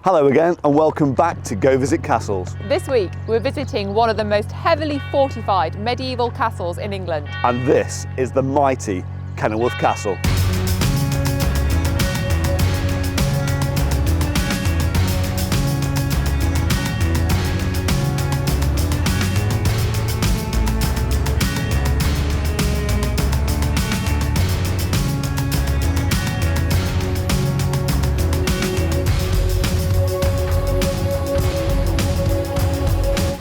Hello again and welcome back to Go Visit Castles. This week we're visiting one of the most heavily fortified medieval castles in England. And this is the mighty Kenilworth Castle.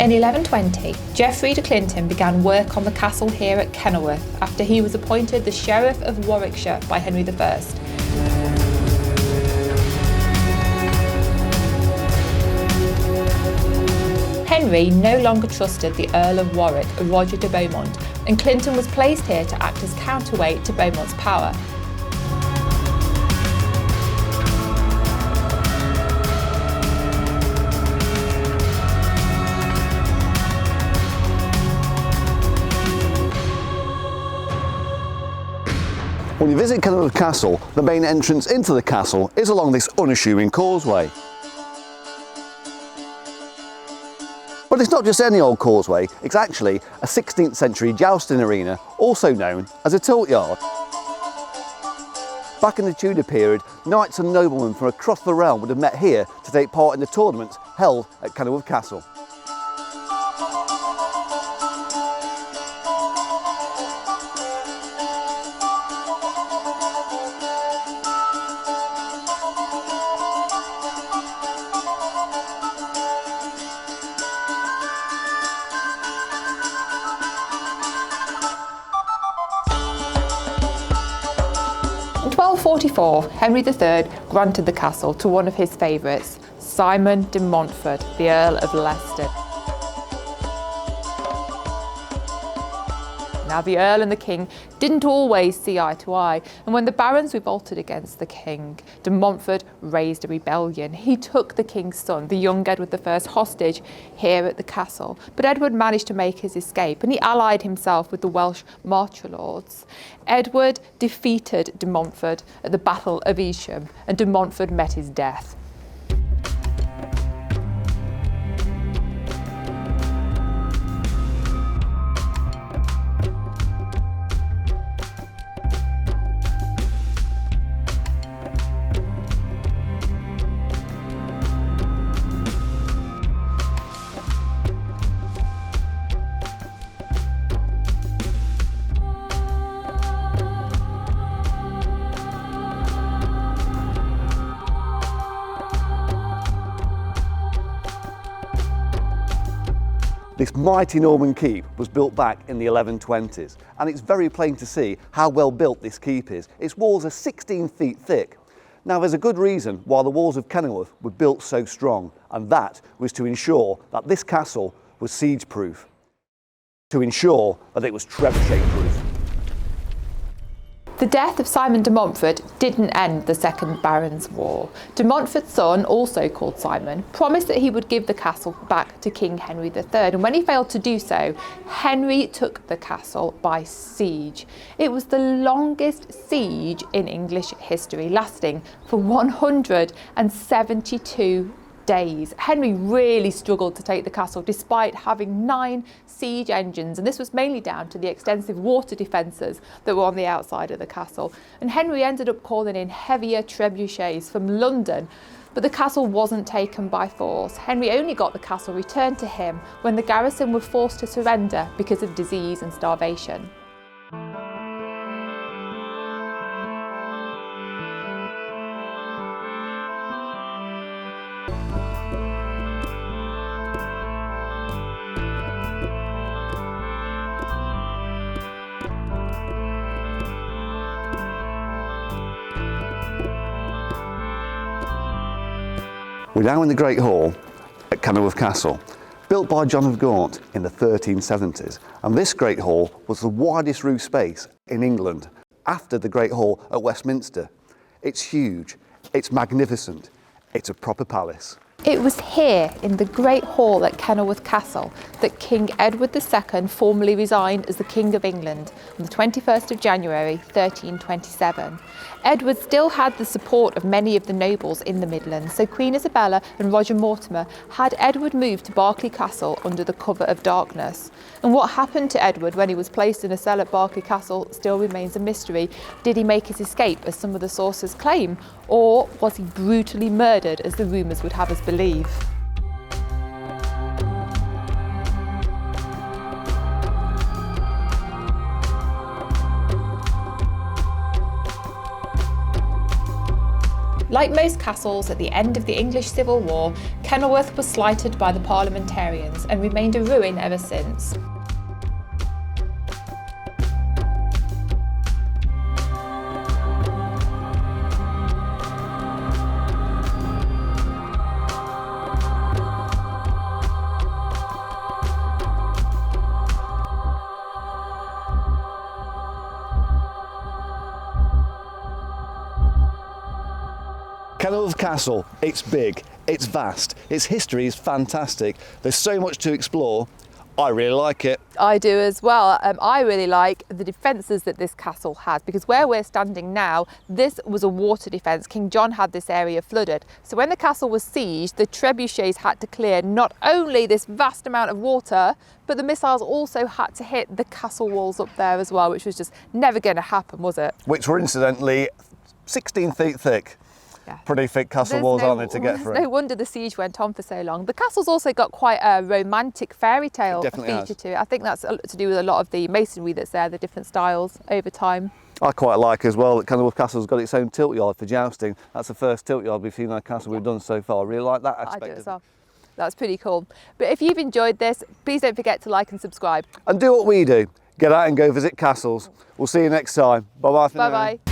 In 1120, Geoffrey de Clinton began work on the castle here at Kenilworth after he was appointed the Sheriff of Warwickshire by Henry I. Henry no longer trusted the Earl of Warwick, Roger de Beaumont, and Clinton was placed here to act as counterweight to Beaumont's power. When you visit Kenilworth Castle, the main entrance into the castle is along this unassuming causeway. But it's not just any old causeway, it's actually a 16th century jousting arena, also known as a tilt yard. Back in the Tudor period, knights and noblemen from across the realm would have met here to take part in the tournaments held at Kenilworth Castle. In 1244, Henry III granted the castle to one of his favourites, Simon de Montfort, the Earl of Leicester. Now, the Earl and the King didn't always see eye to eye, and when the barons revolted against the King, de Montfort raised a rebellion. He took the King's son, the young Edward I, hostage here at the castle, but Edward managed to make his escape, and he allied himself with the Welsh marcher lords. Edward defeated de Montfort at the Battle of Evesham, and de Montfort met his death. This mighty Norman keep was built back in the 1120s, and it's very plain to see how well built this keep is. Its walls are 16 feet thick. Now, there's a good reason why the walls of Kenilworth were built so strong, and that was to ensure that this castle was siege-proof, to ensure that it was trebuchet-proof. The death of Simon de Montfort didn't end the Second Barons' War. De Montfort's son, also called Simon, promised that he would give the castle back to King Henry III, and when he failed to do so, Henry took the castle by siege. It was the longest siege in English history, lasting for 172 days. Henry really struggled to take the castle despite having 9 siege engines, and this was mainly down to the extensive water defences that were on the outside of the castle. And Henry ended up calling in heavier trebuchets from London, but the castle wasn't taken by force. Henry only got the castle returned to him when the garrison were forced to surrender because of disease and starvation. We're now in the Great Hall at Kenilworth Castle, built by John of Gaunt in the 1370s, and this Great Hall was the widest roof space in England after the Great Hall at Westminster. It's huge, it's magnificent, it's a proper palace. It was here in the Great Hall at Kenilworth Castle that King Edward II formally resigned as the King of England on the 21st of January 1327. Edward still had the support of many of the nobles in the Midlands, so Queen Isabella and Roger Mortimer had Edward moved to Berkeley Castle under the cover of darkness. And what happened to Edward when he was placed in a cell at Berkeley Castle still remains a mystery. Did he make his escape, as some of the sources claim, or was he brutally murdered, as the rumours would have us believe? Like most castles at the end of the English Civil War, Kenilworth was slighted by the parliamentarians and remained a ruin ever since. Kenilworth Castle, it's big, it's vast, its history is fantastic, there's so much to explore. I really like it. I do as well. I really like the defences that this castle has, because where we're standing now, this was a water defence. King John had this area flooded. So when the castle was sieged, the trebuchets had to clear not only this vast amount of water, but the missiles also had to hit the castle walls up there as well, which was just never going to happen, was it? Which were incidentally 16 feet thick. Yeah. Pretty thick castle walls on there to get through. No wonder the siege went on for so long. The castle's also got quite a romantic fairy tale feature to it. I think that's to do with a lot of the masonry that's there, the different styles over time. I quite like as well that Kenilworth Castle's got its own tilt yard for jousting. That's the first tilt yard we've seen in our castle we've done so far. I really like that aspect. I do as well. That's pretty cool. But if you've enjoyed this, please don't forget to like and subscribe. And do what we do. Get out and go visit castles. We'll see you next time. Bye-bye for now. Bye-bye.